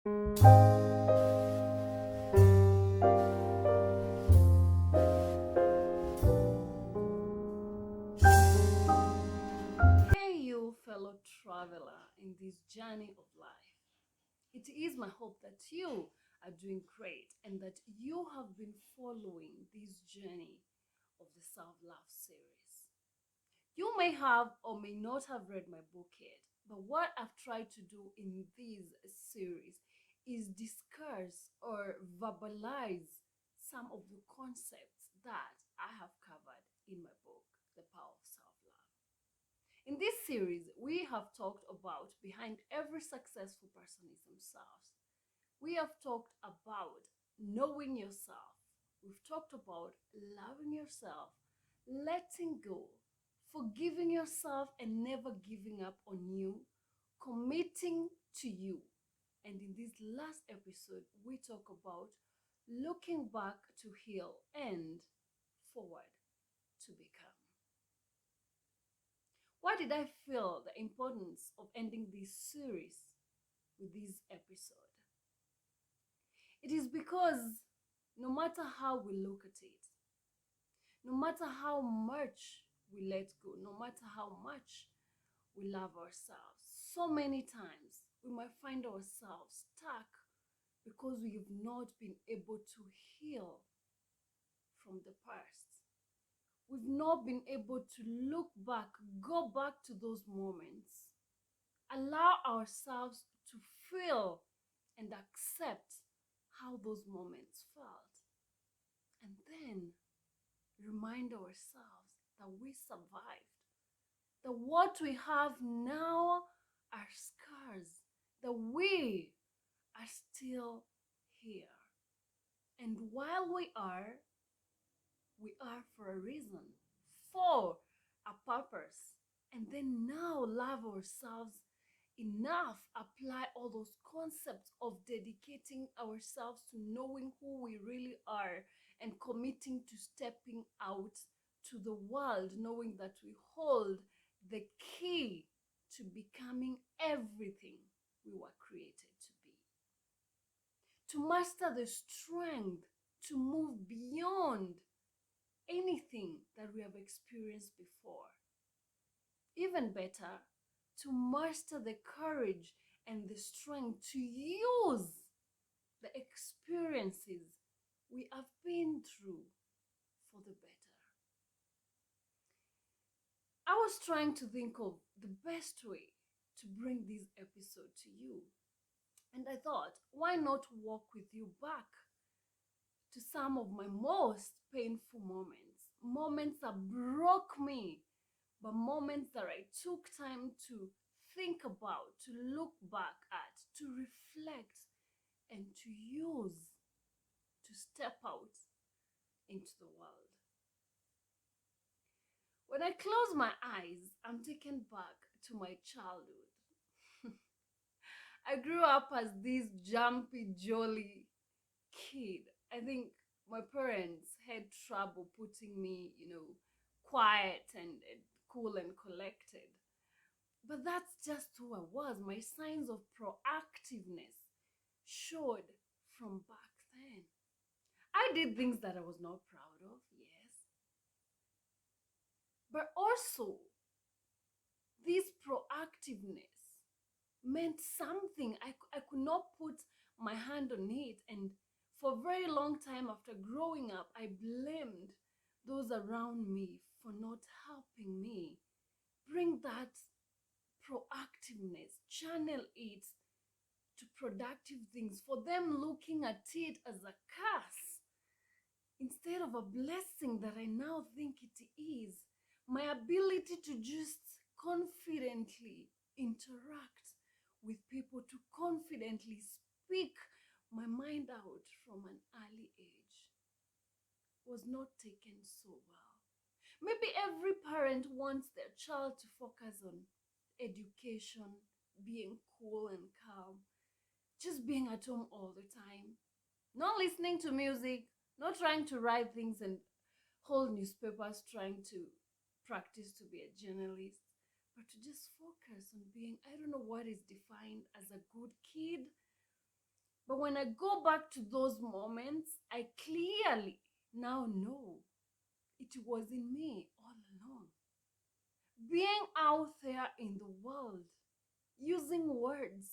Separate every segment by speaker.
Speaker 1: Hey, you fellow traveler in this journey of life. It is my hope that you are doing great and that you have been following this journey of the Self Love series. You may have or may not have read my book yet, but what I've tried to do in this series is discuss or verbalize some of the concepts that I have covered in my book, The Power of Self Love. In this series, we have talked about behind every successful person is themselves. We have talked about knowing yourself. We've talked about loving yourself, letting go, forgiving yourself and never giving up on you, committing to you. And in this last episode, we talk about looking back to heal and forward to become. Why did I feel the importance of ending this series with this episode? It is because no matter how we look at it, no matter how much we let go, no matter how much we love ourselves, so many times we might find ourselves stuck because we have not been able to heal from the past. We've not been able to look back, go back to those moments, allow ourselves to feel and accept how those moments felt, and then remind ourselves that we survived, that what we have now are scars, that we are still here. And while we are for a reason, for a purpose. And then now love ourselves enough, apply all those concepts of dedicating ourselves to knowing who we really are and committing to stepping out to the world, knowing that we hold the key to becoming everything we were created to be. To master the strength to move beyond anything that we have experienced before. Even better, to master the courage and the strength to use the experiences we have been through for the better. I was trying to think of the best way to bring this episode to you. And I thought, why not walk with you back to some of my most painful moments? Moments that broke me, but moments that I took time to think about, to look back at, to reflect, and to use to step out into the world. When I close my eyes, I'm taken back to my childhood. I grew up as this jumpy, jolly kid. I think my parents had trouble putting me, quiet and cool and collected. But that's just who I was. My signs of proactiveness showed from back then. I did things that I was not proud of, yes. But also, this proactiveness meant something. I could not put my hand on it. And for a very long time after growing up, I blamed those around me for not helping me bring that proactiveness, channel it to productive things, for them looking at it as a curse instead of a blessing that I now think it is. My ability to just confidently interact with people, to confidently speak my mind out from an early age was not taken so well. Maybe every parent wants their child to focus on education, being cool and calm, just being at home all the time, not listening to music, not trying to write things and hold newspapers, trying to practice to be a journalist, but to just focus on being, I don't know what is defined as a good kid, when I go back to those moments, I clearly now know it was in me all along. Being out there in the world, using words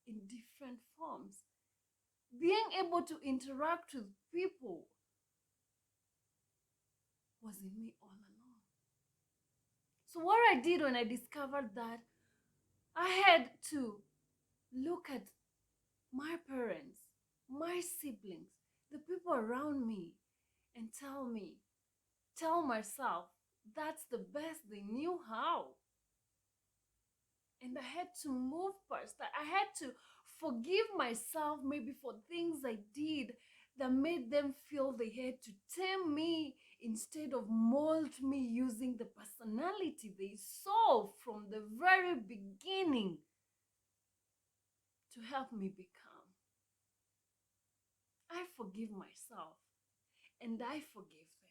Speaker 1: in different forms, being able to interact with people was in me all along. So, what I did when I discovered that, I had to look at my parents, my siblings, the people around me, and tell myself that's the best they knew how. And I had to move past that. I had to forgive myself maybe for things I did that made them feel they had to tame me instead of mold me using the personality they saw from the very beginning to help me become. I forgive myself and I forgive them.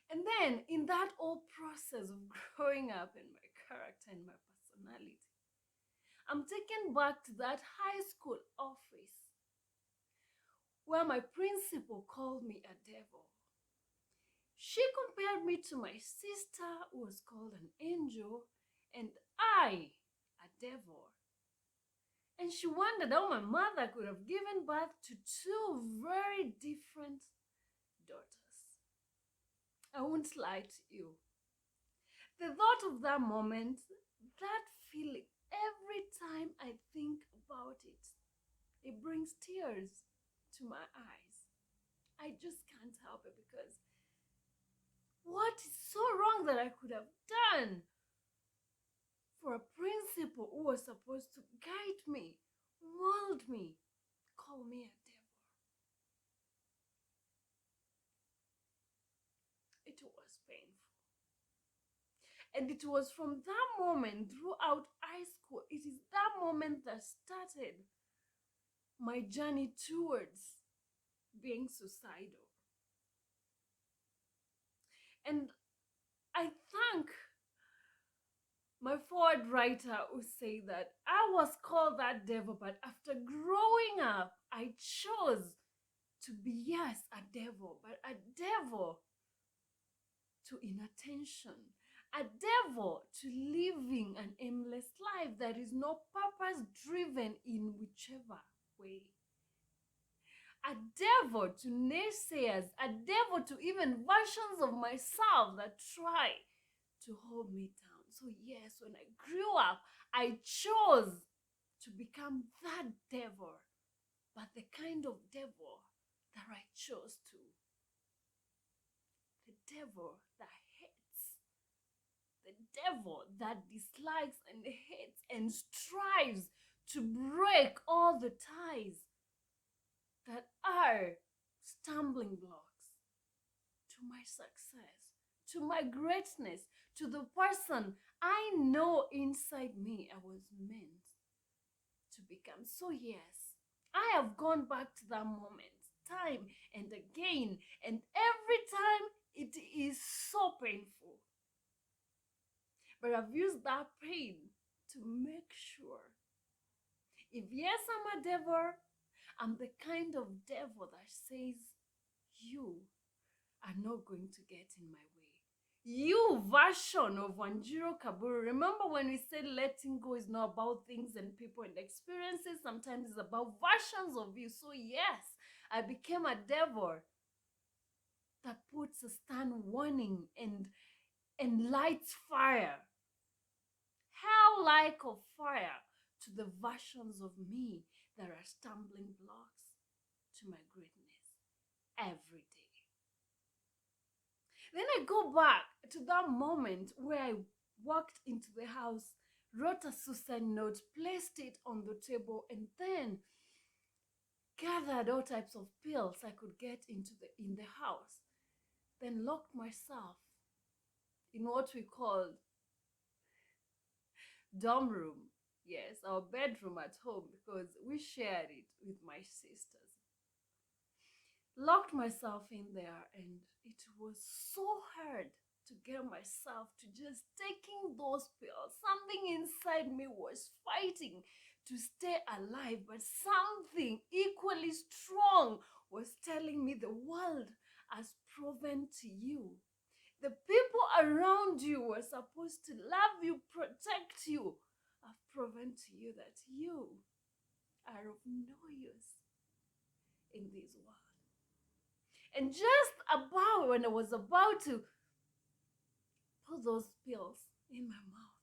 Speaker 1: And then in that whole process of growing up in my character and my personality, I'm taken back to that high school office where my principal called me a devil. She compared me to my sister, who was called an angel, and I, a devil. And she wondered how my mother could have given birth to two very different daughters. I won't lie to you. The thought of that moment, that feeling, every time I think about it, it brings tears to my eyes. I just can't help it because what is so wrong that I could have done for a principal who was supposed to guide me, mold me, call me a devil? It was painful. And it was from that moment throughout high school, it is that moment that started my journey towards being suicidal. And I thank my forward writer who say that I was called that devil, but after growing up, I chose to be, yes, a devil, but a devil to inattention, a devil to living an aimless life that is not purpose driven in whichever way. A devil to naysayers, a devil to even versions of myself that try to hold me down. So, yes, when I grew up, I chose to become that devil, but the kind of devil that I chose to. The devil that hates, the devil that dislikes and hates and strives to break all the ties that are stumbling blocks to my success, to my greatness, to the person I know inside me I was meant to become. So, yes, I have gone back to that moment time and again, and every time it is so painful. But I've used that pain to make sure if, yes, I'm a devil, I'm the kind of devil that says, you are not going to get in my way. You version of Wanjiro Kaburu. Remember when we said letting go is not about things and people and experiences? Sometimes it's about versions of you. So yes, I became a devil that puts a stern warning and lights fire, hell-like of fire, to the versions of me that are stumbling blocks to my greatness every day. Then I go back to that moment where I walked into the house, wrote a suicide note, placed it on the table, and then gathered all types of pills I could get in the house. Then locked myself in what we called dorm room. Yes, our bedroom at home, because we shared it with my sisters. Locked myself in there, and it was so hard to get myself to just taking those pills. Something inside me was fighting to stay alive, but something equally strong was telling me the world has proven to you. The people around you were supposed to love you, protect you, have proven to you that you are of no use in this world. And just about when I was about to put those pills in my mouth,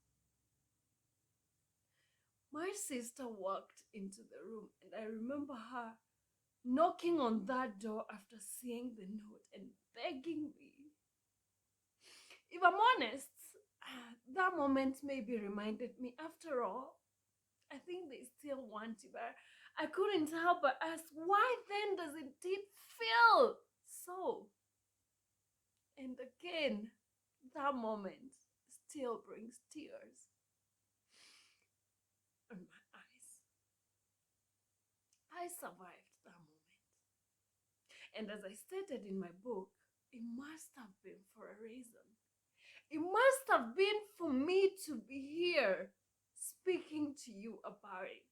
Speaker 1: my sister walked into the room, and I remember her knocking on that door after seeing the note and begging me. If I'm honest, that moment maybe reminded me, after all, I think they still want you, but I couldn't help but ask, why then does it feel so? And again, that moment still brings tears on my eyes. I survived that moment. And as I stated in my book, it must have been for a reason. It must have been for me to be here speaking to you about it.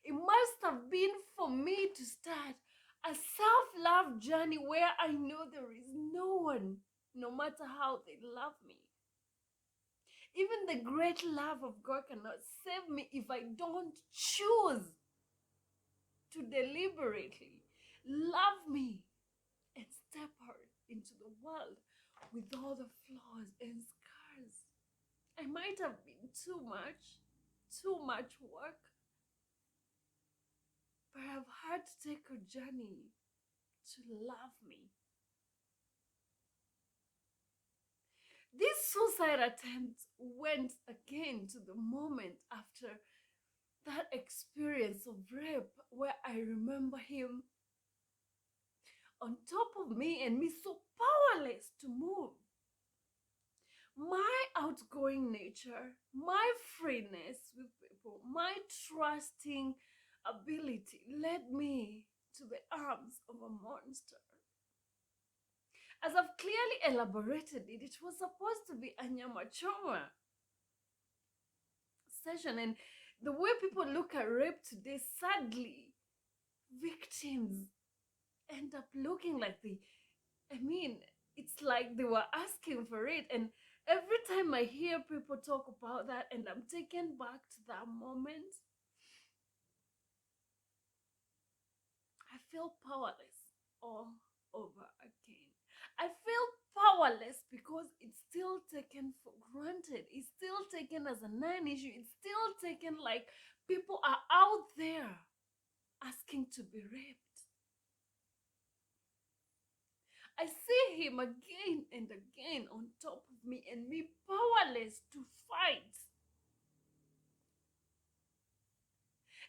Speaker 1: It must have been for me to start a self-love journey where I know there is no one, no matter how they love me. Even the great love of God cannot save me if I don't choose to deliberately love me and step out into the world with all the flaws and scars. I might have been too much work, but I've had to take a journey to love me. This suicide attempt went again to the moment after that experience of rape, where I remember him on top of me and me so powerless to move. My outgoing nature, my freeness with people, my trusting ability led me to the arms of a monster. As I've clearly elaborated it, it was supposed to be a nyama choma session, and the way people look at rape today, sadly, victims end up looking like it's like they were asking for it. And every time I hear people talk about that and I'm taken back to that moment, I feel powerless all over again. I feel powerless because it's still taken for granted. It's still taken as a non-issue. It's still taken like people are out there asking to be raped. I see him again and again on top of me and me powerless to fight.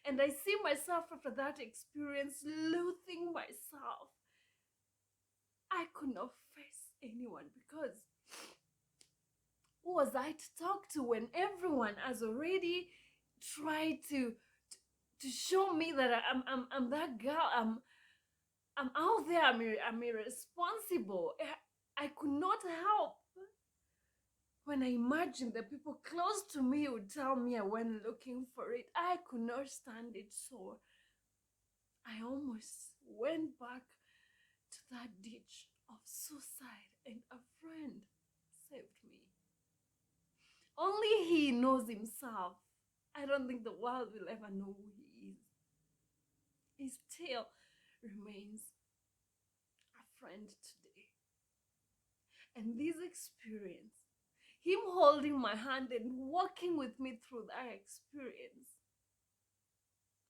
Speaker 1: And I see myself after that experience loathing myself. I could not face anyone because who was I to talk to when everyone has already tried to show me that I'm that girl. I'm out there. I'm irresponsible. I could not help when I imagined the people close to me would tell me I went looking for it. I could not stand it, so I almost went back to that ditch of suicide, and a friend saved me. Only he knows himself. I don't think the world will ever know who he is. He still remains a friend today. And this experience, him holding my hand and walking with me through that experience,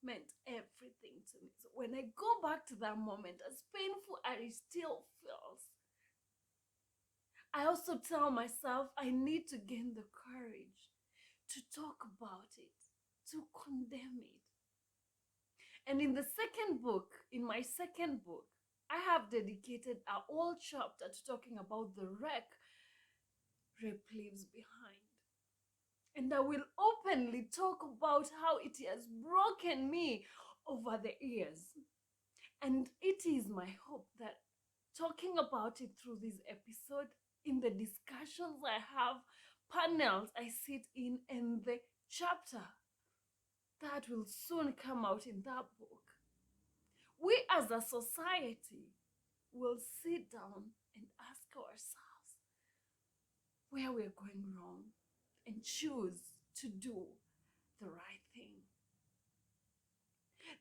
Speaker 1: meant everything to me. So when I go back to that moment, as painful as it still feels, I also tell myself I need to gain the courage to talk about it, to condemn it. And in my second book, I have dedicated a whole chapter to talking about the wreck rape leaves behind. And I will openly talk about how it has broken me over the years. And it is my hope that talking about it through this episode, in the discussions I have, panels I sit in, and the chapter that will soon come out in that book. We as a society will sit down and ask ourselves where we're going wrong and choose to do the right thing.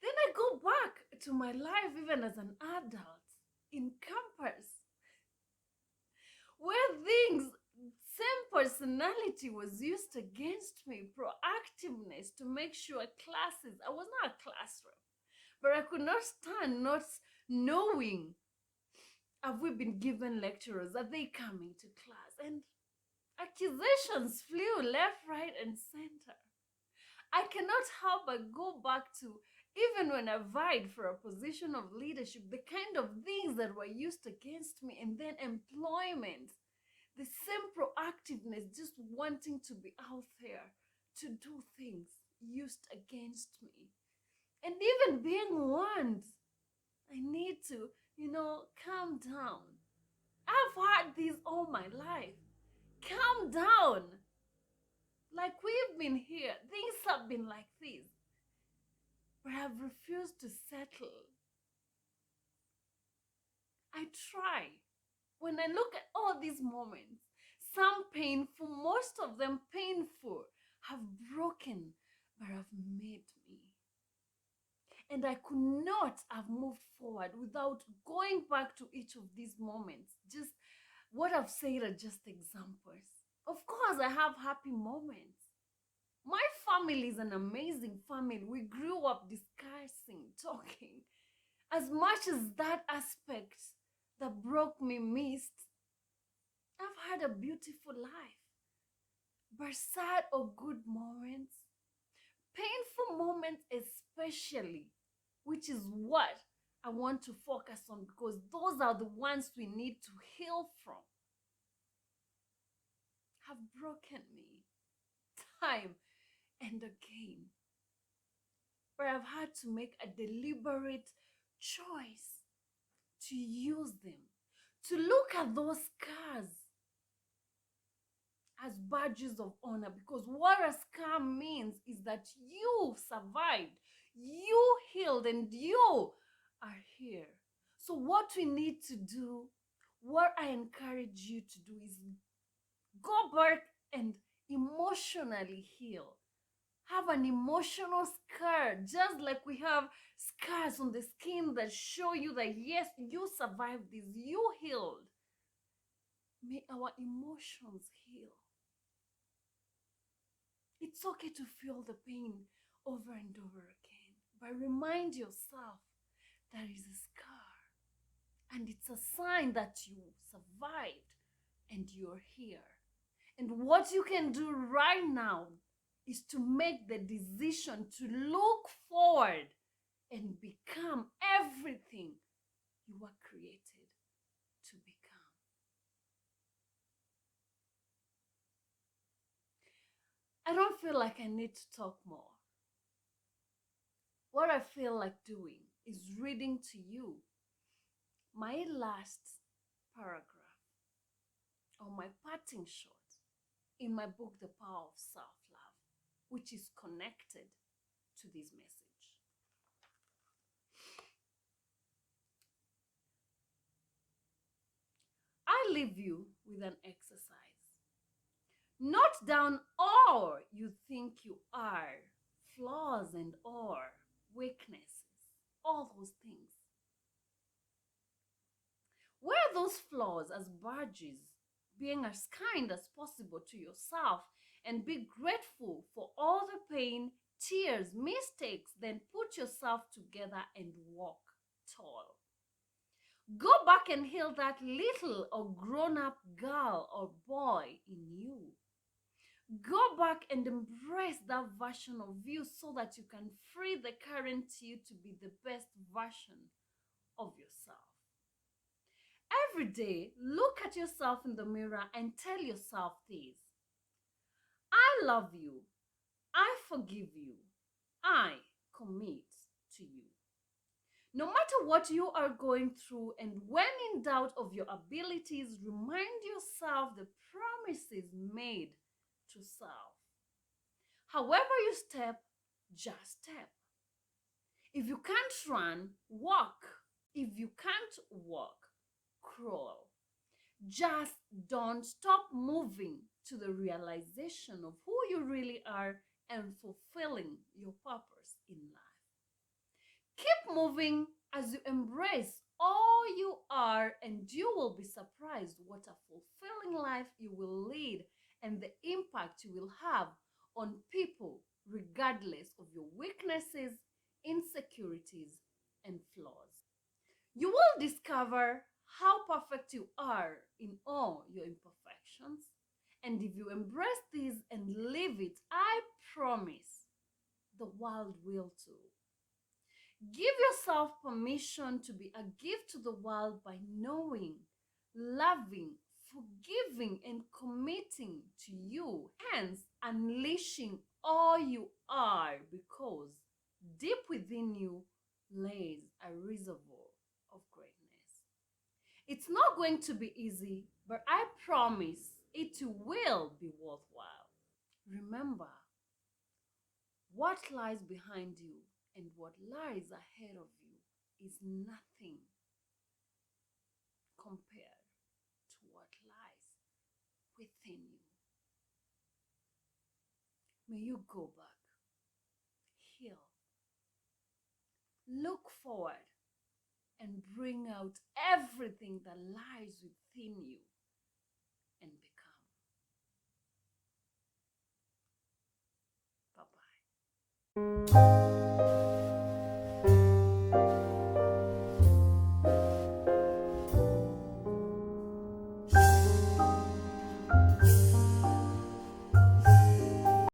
Speaker 1: Then I go back to my life, even as an adult, in campus, where things, same personality was used against me, proactiveness to make sure classes, I was not a classroom, but I could not stand not knowing, have we been given lecturers? Are they coming to class? And accusations flew left, right, and center. I cannot help but go back to, even when I vied for a position of leadership, the kind of things that were used against me, and then employment, the same proactiveness, just wanting to be out there to do things used against me. And even being warned, I need to, calm down. I've had these all my life. Calm down. Like we've been here, things have been like this, but I've refused to settle. I try. When I look at all these moments, some painful, most of them painful, have broken, but have made me. And I could not have moved forward without going back to each of these moments. Just what I've said are just examples. Of course, I have happy moments. My family is an amazing family. We grew up discussing, talking. As much as that aspect that broke me missed, I've had a beautiful life. But sad or good moments, painful moments especially, which is what I want to focus on, because those are the ones we need to heal from, have broken me time and again. But I've had to make a deliberate choice to use them, to look at those scars as badges of honor, because what a scar means is that you survived, you healed, and you are here. So what we need to do, what I encourage you to do, is go back and emotionally heal. Have an emotional scar, just like we have scars on the skin that show you that yes, you survived this, you healed. May our emotions heal. It's okay to feel the pain over and over again, but remind yourself there is a scar, and it's a sign that you survived and you're here. And what you can do right now is to make the decision to look forward and become everything you were created to become. I don't feel like I need to talk more. What I feel like doing is reading to you my last paragraph, or my parting shot, in my book, The Power of Self-Love, which is connected to this message. I leave you with an exercise. Note down all you think you are, flaws and or weaknesses, all those things. Wear those flaws as badges, being as kind as possible to yourself, and be grateful for all the pain, tears, mistakes, then put yourself together and walk tall. Go back and heal that little or grown-up girl or boy in you. Go back and embrace that version of you so that you can free the current you to be the best version of yourself. Every day, look at yourself in the mirror and tell yourself this: I love you. I forgive you. I commit to you. No matter what you are going through, and when in doubt of your abilities, remind yourself the promises made to self. However you step, just step. If you can't run, walk. If you can't walk, crawl. Just don't stop moving to the realization of who you really are and fulfilling your purpose in life. Keep moving as you embrace all you are, and you will be surprised what a fulfilling life you will lead and the impact you will have on people, regardless of your weaknesses, insecurities, and flaws. You will discover how perfect you are in all your imperfections. And if you embrace this and live it, I promise the world will too. Give yourself permission to be a gift to the world by knowing, loving, forgiving, and committing to you, hence unleashing all you are, because deep within you lays a reservoir of greatness. It's not going to be easy, but I promise it will be worthwhile. Remember, what lies behind you and what lies ahead of you is nothing compared to what lies within you. May you go back, heal, look forward, and bring out everything that lies within you and become. Bye bye.